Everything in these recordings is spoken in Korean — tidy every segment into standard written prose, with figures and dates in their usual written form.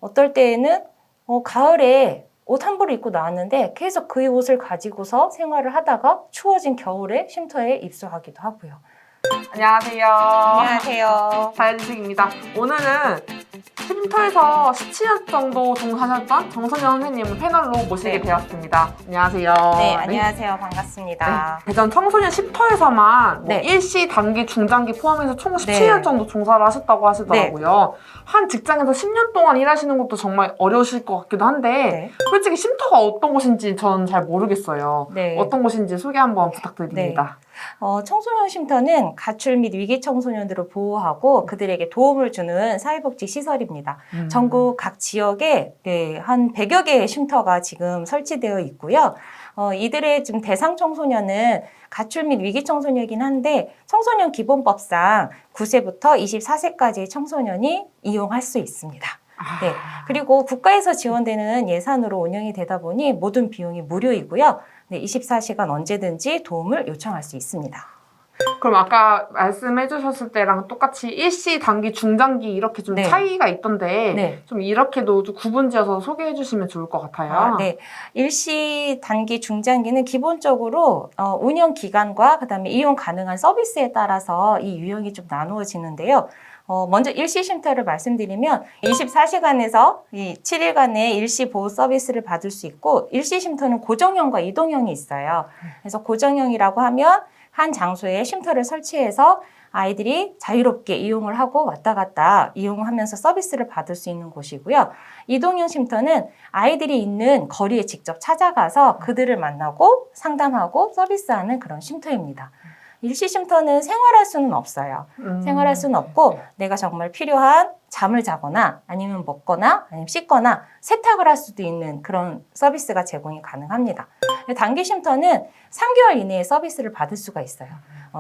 어떨 때에는 가을에 옷 한 벌을 입고 나왔는데 계속 그 옷을 가지고서 생활을 하다가 추워진 겨울에 쉼터에 입소하기도 하고요. 안녕하세요. 안녕하세요. 자연지식입니다. 오늘은 쉼터에서 17년 정도 종사하셨던 정선영 선생님을 패널로 모시게 네. 되었습니다. 안녕하세요. 네, 안녕하세요. 반갑습니다. 네. 대전 청소년 쉼터에서만 네. 일시, 단기, 중장기 포함해서 총 네. 17년 정도 종사를 하셨다고 하시더라고요. 한 직장에서 10년 동안 일하시는 것도 정말 어려우실 것 같기도 한데 네. 솔직히 쉼터가 어떤 곳인지 저는 잘 모르겠어요. 네. 어떤 곳인지 소개 한번 부탁드립니다. 청소년 쉼터는 가출 및 위기 청소년들을 보호하고 그들에게 도움을 주는 사회복지 시설입니다. 전국 각 지역에 한 100여 개의 쉼터가 지금 설치되어 있고요. 이들의 지금 대상 청소년은 가출 및 위기 청소년이긴 한데 청소년 기본법상 9세부터 24세까지의 청소년이 이용할 수 있습니다. 네. 그리고 국가에서 지원되는 예산으로 운영이 되다 보니 모든 비용이 무료이고요. 네, 24시간 언제든지 도움을 요청할 수 있습니다. 그럼 아까 말씀해 주셨을 때랑 똑같이 일시, 단기, 중장기 이렇게 좀 네. 차이가 있던데 네. 좀 이렇게도 좀 구분지어서 소개해 주시면 좋을 것 같아요. 네. 일시, 단기, 중장기는 기본적으로 운영 기간과 그다음에 이용 가능한 서비스에 따라서 이 유형이 좀 나누어지는데요. 먼저 일시 쉼터를 말씀드리면 24시간에서 이 7일간의 일시 보호 서비스를 받을 수 있고 일시 쉼터는 고정형과 이동형이 있어요. 그래서 고정형이라고 하면 한 장소에 쉼터를 설치해서 아이들이 자유롭게 이용을 하고 왔다 갔다 이용하면서 서비스를 받을 수 있는 곳이고요. 이동형 쉼터는 아이들이 있는 거리에 직접 찾아가서 그들을 만나고 상담하고 서비스하는 그런 쉼터입니다. 일시 쉼터는 생활할 수는 없어요. 생활할 수는 없고 내가 정말 필요한 잠을 자거나 아니면 먹거나 아니면 씻거나 세탁을 할 수도 있는 그런 서비스가 제공이 가능합니다. 단기 쉼터는 3개월 이내에 서비스를 받을 수가 있어요.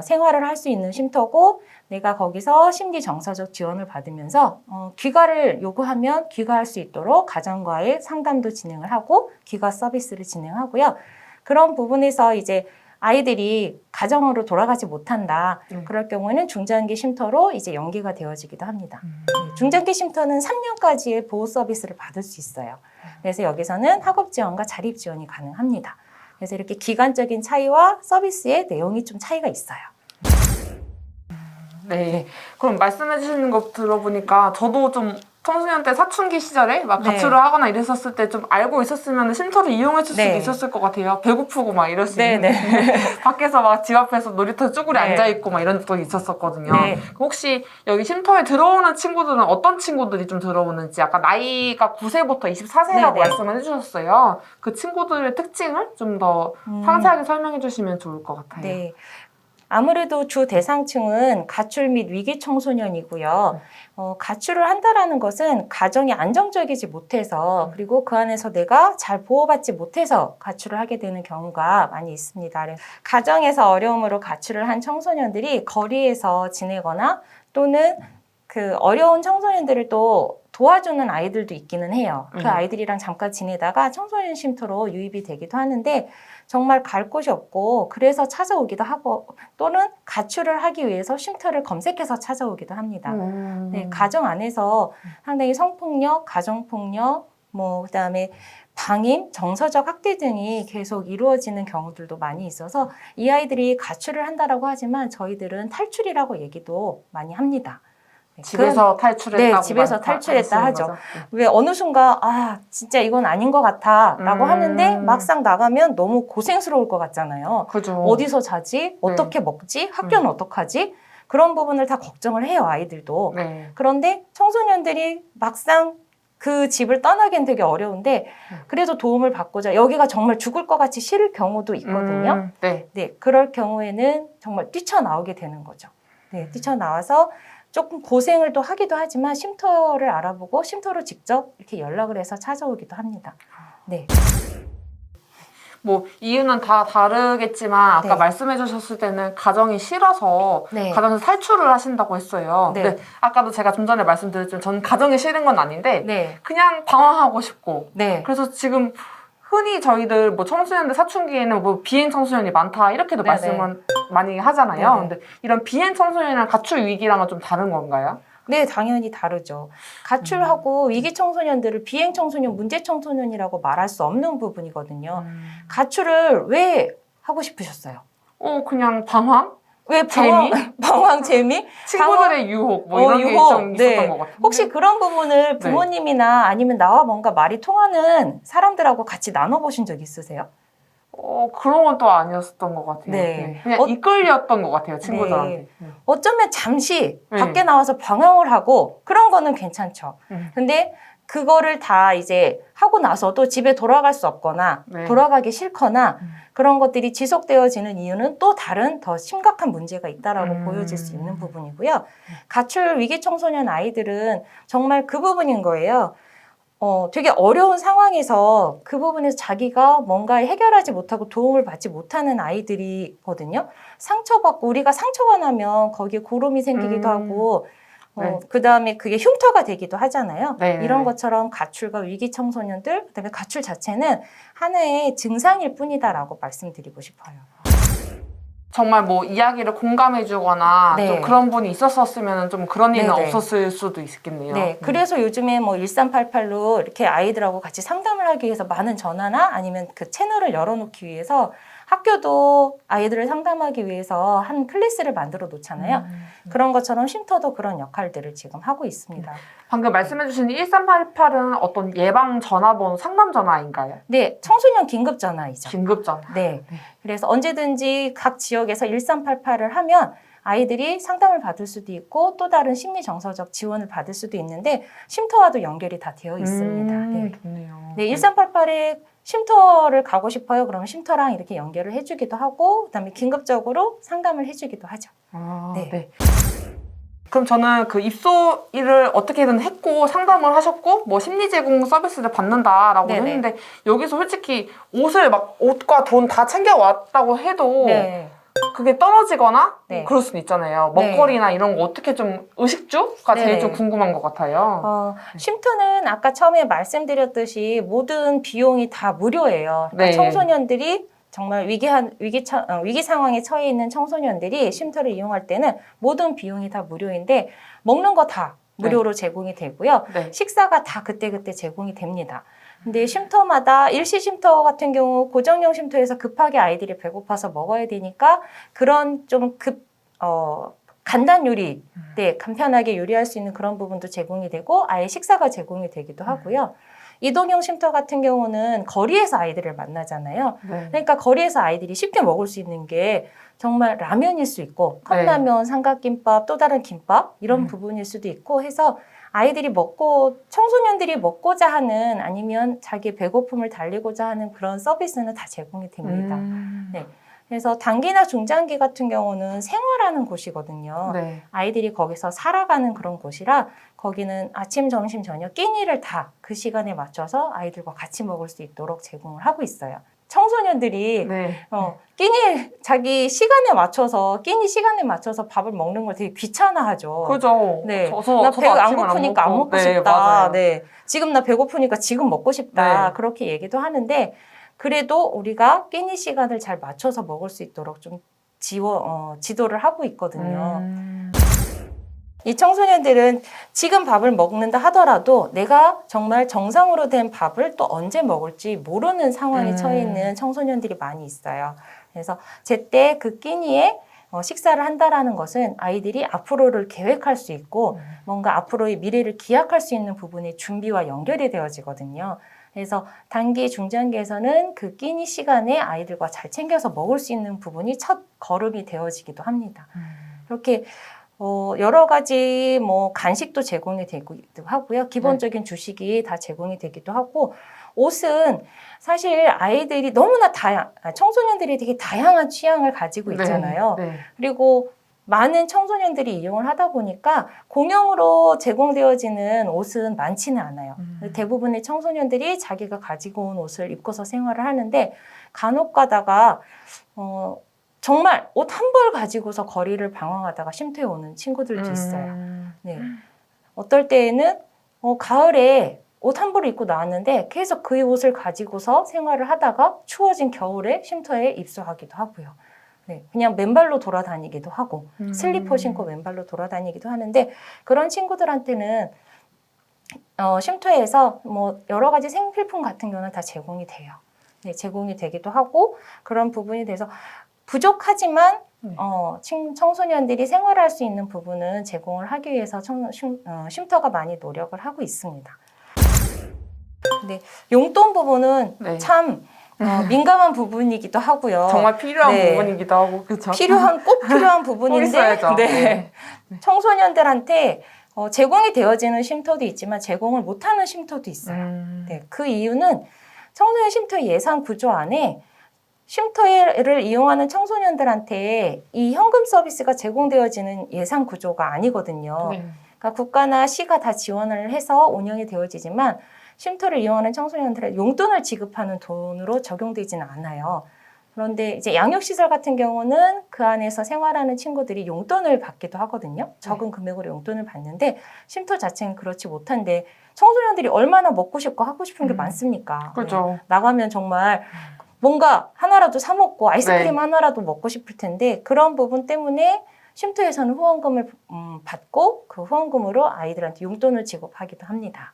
생활을 할 수 있는 쉼터고 내가 거기서 심리 정서적 지원을 받으면서 귀가를 요구하면 귀가할 수 있도록 가정과의 상담도 진행을 하고 귀가 서비스를 진행하고요. 그런 부분에서 이제 아이들이 가정으로 돌아가지 못한다. 그럴 경우에는 중장기 쉼터로 이제 연계가 되어지기도 합니다. 중장기 쉼터는 3년까지의 보호 서비스를 받을 수 있어요. 그래서 여기서는 학업 지원과 자립 지원이 가능합니다. 그래서 이렇게 기간적인 차이와 서비스의 내용이 좀 차이가 있어요. 네. 그럼 말씀해 주시는 거 들어보니까 저도 좀 청소년 때 사춘기 시절에 막 가출을 하거나 이랬었을 때 좀 알고 있었으면 쉼터를 이용해 줄 수도 있었을 것 같아요. 배고프고 막 이럴 수 있는데 밖에서 막 집 앞에서 놀이터 쭈그리 앉아있고 막 이런 적도 있었었거든요. 혹시 여기 쉼터에 들어오는 친구들은 어떤 친구들이 좀 들어오는지 아까 나이가 9세부터 24세라고 말씀을 해주셨어요. 그 친구들의 특징을 좀 더 상세하게 설명해 주시면 좋을 것 같아요. 네. 아무래도 주 대상층은 가출 및 위기 청소년이고요. 가출을 한다라는 것은 가정이 안정적이지 못해서 그리고 그 안에서 내가 잘 보호받지 못해서 가출을 하게 되는 경우가 많이 있습니다. 가정에서 어려움으로 가출을 한 청소년들이 거리에서 지내거나 또는 그 어려운 청소년들을 또 도와주는 아이들도 있기는 해요. 그 아이들이랑 잠깐 지내다가 청소년 쉼터로 유입이 되기도 하는데 정말 갈 곳이 없고 그래서 찾아오기도 하고 또는 가출을 하기 위해서 쉼터를 검색해서 찾아오기도 합니다. 네, 가정 안에서 상당히 성폭력, 가정폭력, 그다음에 방임, 정서적 학대 등이 계속 이루어지는 경우들도 많이 있어서 이 아이들이 가출을 한다라고 하지만 저희들은 탈출이라고 얘기도 많이 합니다. 집에서 탈출했다고. 네, 집에서 탈출했다 하죠. 왜 어느 순간 진짜 이건 아닌 것 같아 라고 하는데 막상 나가면 너무 고생스러울 것 같잖아요. 그죠. 어디서 자지? 어떻게 먹지? 학교는 어떡하지? 그런 부분을 다 걱정을 해요, 아이들도. 그런데 청소년들이 막상 그 집을 떠나기엔 되게 어려운데 그래도 도움을 받고자 여기가 정말 죽을 것 같이 싫을 경우도 있거든요. 네, 그럴 경우에는 정말 뛰쳐나오게 되는 거죠. 네, 뛰쳐나와서 조금 고생을 또 하기도 하지만 쉼터를 알아보고 쉼터로 직접 이렇게 연락을 해서 찾아오기도 합니다. 네. 이유는 다 다르겠지만 아까 말씀해 주셨을 때는 가정이 싫어서 가정에서 탈출을 하신다고 했어요. 근데 아까도 제가 좀 전에 말씀드렸지만 저는 가정이 싫은 건 아닌데 그냥 방황하고 싶고 그래서 지금 흔히 저희들 청소년들 사춘기에는 비행 청소년이 많다 이렇게도 말씀을 많이 하잖아요. 근데 이런 비행 청소년이랑 가출 위기랑은 좀 다른 건가요? 네, 당연히 다르죠. 가출하고 위기 청소년들을 비행 청소년, 문제 청소년이라고 말할 수 없는 부분이거든요. 가출을 왜 하고 싶으셨어요? 그냥 방황? 왜 재미? 방황 재미? 친구들의 유혹 뭐 이런 게 유혹. 좀 있었던 네. 것 같아요. 혹시 그런 부분을 부모님이나 아니면 나와 뭔가 말이 통하는 사람들하고 같이 나눠보신 적 있으세요? 그런 건 또 아니었던 것 같아요. 네. 네. 그냥 이끌렸던 것 같아요, 친구들한테. 어쩌면 잠시 네. 밖에 나와서 방황을 하고 그런 거는 괜찮죠. 근데 그거를 다 이제 하고 나서도 집에 돌아갈 수 없거나 네. 돌아가기 싫거나 그런 것들이 지속되어지는 이유는 또 다른 더 심각한 문제가 있다라고 보여질 수 있는 부분이고요. 가출 위기 청소년 아이들은 정말 그 부분인 거예요. 되게 어려운 상황에서 그 부분에서 자기가 뭔가 해결하지 못하고 도움을 받지 못하는 아이들이거든요. 상처받고 우리가 상처가 나면 거기에 고름이 생기기도 하고 네. 그다음에 그게 흉터가 되기도 하잖아요. 네. 이런 것처럼 가출과 위기 청소년들, 그다음에 가출 자체는 하나의 증상일 뿐이다라고 말씀드리고 싶어요. 정말 뭐 이야기를 공감해주거나 네. 좀 그런 분이 있었으면 좀 그런 일은 네네. 없었을 수도 있겠네요. 네, 그래서 요즘에 뭐 1388로 이렇게 아이들하고 같이 상담을 하기 위해서 많은 전화나 아니면 그 채널을 열어놓기 위해서 학교도 아이들을 상담하기 위해서 한 클래스를 만들어 놓잖아요. 그런 것처럼 쉼터도 그런 역할들을 지금 하고 있습니다. 방금 말씀해주신 1388은 어떤 예방 전화번호, 상담 전화인가요? 네, 청소년 긴급 전화이죠. 긴급 전화. 네, 그래서 언제든지 각 지역에서 1388을 하면 아이들이 상담을 받을 수도 있고 또 다른 심리 정서적 지원을 받을 수도 있는데 쉼터와도 연결이 다 되어 있습니다. 네. 좋네요. 네, 1388에 쉼터를 가고 싶어요. 그러면 쉼터랑 이렇게 연결을 해주기도 하고 그다음에 긴급적으로 상담을 해주기도 하죠. 네. 그럼 저는 그 입소를 어떻게든 했고 상담을 하셨고 뭐 심리 제공 서비스를 받는다라고 네네. 했는데 여기서 솔직히 옷과 돈 다 챙겨왔다고 해도 네. 그게 떨어지거나 네. 그럴 수는 있잖아요. 네. 먹거리나 이런 거 어떻게 좀 의식주가 제일 네네. 좀 궁금한 것 같아요. 쉼터는 아까 처음에 말씀드렸듯이 모든 비용이 다 무료예요. 그러니까 네. 청소년들이 정말 위기 상황에 처해 있는 청소년들이 쉼터를 이용할 때는 모든 비용이 다 무료인데 먹는 거 다 무료로 제공이 되고요. 네. 식사가 다 그때그때 제공이 됩니다. 근데 쉼터마다 일시 쉼터 같은 경우 고정형 쉼터에서 급하게 아이들이 배고파서 먹어야 되니까 그런 좀 간단 요리, 네, 간편하게 요리할 수 있는 그런 부분도 제공이 되고 아예 식사가 제공이 되기도 하고요. 이동형 쉼터 같은 경우는 거리에서 아이들을 만나잖아요. 네. 그러니까 거리에서 아이들이 쉽게 먹을 수 있는 게 정말 라면일 수 있고 컵라면, 삼각김밥, 또 다른 김밥 이런 부분일 수도 있고 해서 아이들이 먹고 청소년들이 먹고자 하는 아니면 자기의 배고픔을 달래고자 하는 그런 서비스는 다 제공이 됩니다. 네. 그래서 단기나 중장기 같은 경우는 생활하는 곳이거든요. 네. 아이들이 거기서 살아가는 그런 곳이라 거기는 아침, 점심, 저녁 끼니를 다 그 시간에 맞춰서 아이들과 같이 먹을 수 있도록 제공을 하고 있어요. 청소년들이 자기 시간에 맞춰서 끼니 시간에 맞춰서 밥을 먹는 걸 되게 귀찮아하죠. 그죠. 네. 저도 나 배가 안 아침을 고프니까 안 먹고 싶다. 맞아요. 네. 지금 나 배고프니까 지금 먹고 싶다. 네. 그렇게 얘기도 하는데 그래도 우리가 끼니 시간을 잘 맞춰서 먹을 수 있도록 좀 지도를 하고 있거든요. 이 청소년들은 지금 밥을 먹는다 하더라도 내가 정말 정상으로 된 밥을 또 언제 먹을지 모르는 상황에 처해 있는 청소년들이 많이 있어요. 그래서 제때 그 끼니에 식사를 한다라는 것은 아이들이 앞으로를 계획할 수 있고 뭔가 앞으로의 미래를 기약할 수 있는 부분의 준비와 연결이 되어지거든요. 그래서 단기, 중장기에서는 그 끼니 시간에 아이들과 잘 챙겨서 먹을 수 있는 부분이 첫 걸음이 되어지기도 합니다. 이렇게 여러 가지 뭐 간식도 제공이 되기도 하고요. 기본적인 주식이 다 제공이 되기도 하고 옷은 사실 아이들이 너무나 청소년들이 되게 다양한 취향을 가지고 있잖아요. 네. 그리고 많은 청소년들이 이용을 하다 보니까 공용으로 제공되어지는 옷은 많지는 않아요. 대부분의 청소년들이 자기가 가지고 온 옷을 입고서 생활을 하는데 간혹 가다가 정말 옷 한 벌 가지고서 거리를 방황하다가 쉼터에 오는 친구들도 있어요. 네. 어떨 때에는 가을에 옷 한 벌을 입고 나왔는데 계속 그 옷을 가지고서 생활을 하다가 추워진 겨울에 쉼터에 입소하기도 하고요. 네, 그냥 맨발로 돌아다니기도 하고 슬리퍼 신고 맨발로 돌아다니기도 하는데 그런 친구들한테는 쉼터에서 뭐 여러 가지 생필품 같은 경우는 다 제공이 돼요. 네, 제공이 되기도 하고 그런 부분이 돼서 부족하지만 청소년들이 생활할 수 있는 부분은 제공을 하기 위해서 쉼터가 많이 노력을 하고 있습니다. 네, 용돈 부분은 네. 참 민감한 부분이기도 하고요. 정말 필요한 네. 부분이기도 하고 그렇죠. 꼭 필요한 꼭 부분인데 있어야죠. 네. 청소년들한테 제공이 되어지는 쉼터도 있지만 제공을 못하는 쉼터도 있어요. 네, 그 이유는 청소년 쉼터 예산 구조 안에 쉼터를 이용하는 청소년들한테 이 현금 서비스가 제공되어지는 예산 구조가 아니거든요. 네. 그러니까 국가나 시가 다 지원을 해서 운영이 되어지지만 쉼터를 이용하는 청소년들의 용돈을 지급하는 돈으로 적용되지는 않아요. 그런데 이제 양육시설 같은 경우는 그 안에서 생활하는 친구들이 용돈을 받기도 하거든요. 적은 금액으로 용돈을 받는데 쉼터 자체는 그렇지 못한데 청소년들이 얼마나 먹고 싶고 하고 싶은 게 많습니까? 그렇죠. 네. 나가면 정말 뭔가 하나라도 사 먹고 아이스크림 네. 하나라도 먹고 싶을 텐데 그런 부분 때문에 쉼터에서는 후원금을 받고 그 후원금으로 아이들한테 용돈을 지급하기도 합니다.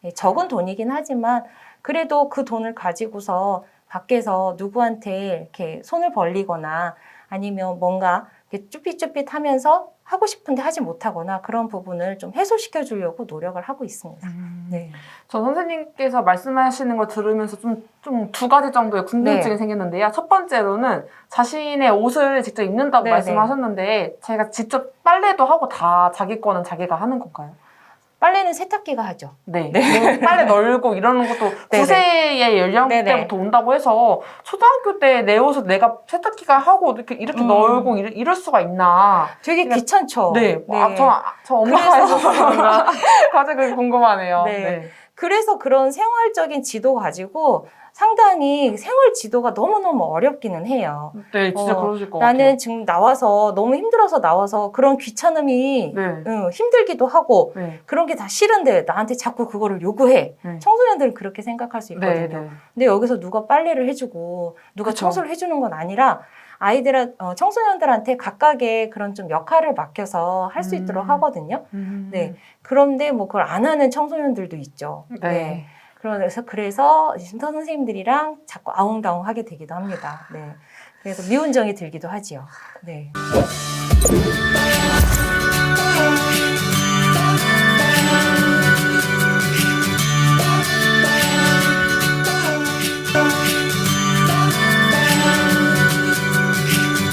네, 적은 돈이긴 하지만 그래도 그 돈을 가지고서 밖에서 누구한테 이렇게 손을 벌리거나 아니면 뭔가 이렇게 쭈삣쭈삣 하면서 하고 싶은데 하지 못하거나 그런 부분을 좀 해소시켜 주려고 노력을 하고 있습니다. 네. 저 선생님께서 말씀하시는 걸 들으면서 좀 두 가지 정도의 궁금증이 네. 생겼는데요. 첫 번째로는 자신의 옷을 직접 입는다고 네, 말씀하셨는데 제가 직접 빨래도 하고 다 자기 거는 자기가 하는 건가요? 빨래는 세탁기가 하죠. 네. 뭐 빨래 널고 이러는 것도 네네. 9세의 연령대부터 네네. 온다고 해서 초등학교 때 내 옷을 내가 세탁기가 하고 이렇게 널고 이럴 수가 있나. 되게 귀찮죠. 네. 네. 저 엄마가 해줘서 그런가. 갑자기 궁금하네요. 네. 네. 그래서 그런 생활적인 지도 가지고 상당히 생활 지도가 너무너무 어렵기는 해요. 네, 진짜 그러실 것 같아요. 나는 지금 나와서 너무 힘들어서 나와서 그런 귀찮음이 네. 힘들기도 하고 네. 그런 게 다 싫은데 나한테 자꾸 그거를 요구해. 네. 청소년들은 그렇게 생각할 수 있거든요. 네, 네. 근데 여기서 누가 빨래를 해주고 누가 그쵸. 청소를 해주는 건 아니라 청소년들한테 각각의 그런 좀 역할을 맡겨서 할 수 있도록 하거든요. 네. 그런데 뭐 그걸 안 하는 청소년들도 있죠. 네. 그래서 쉼터 선생님들이랑 자꾸 아웅다웅 하게 되기도 합니다. 네. 그래서 미운정이 들기도 하지요. 네.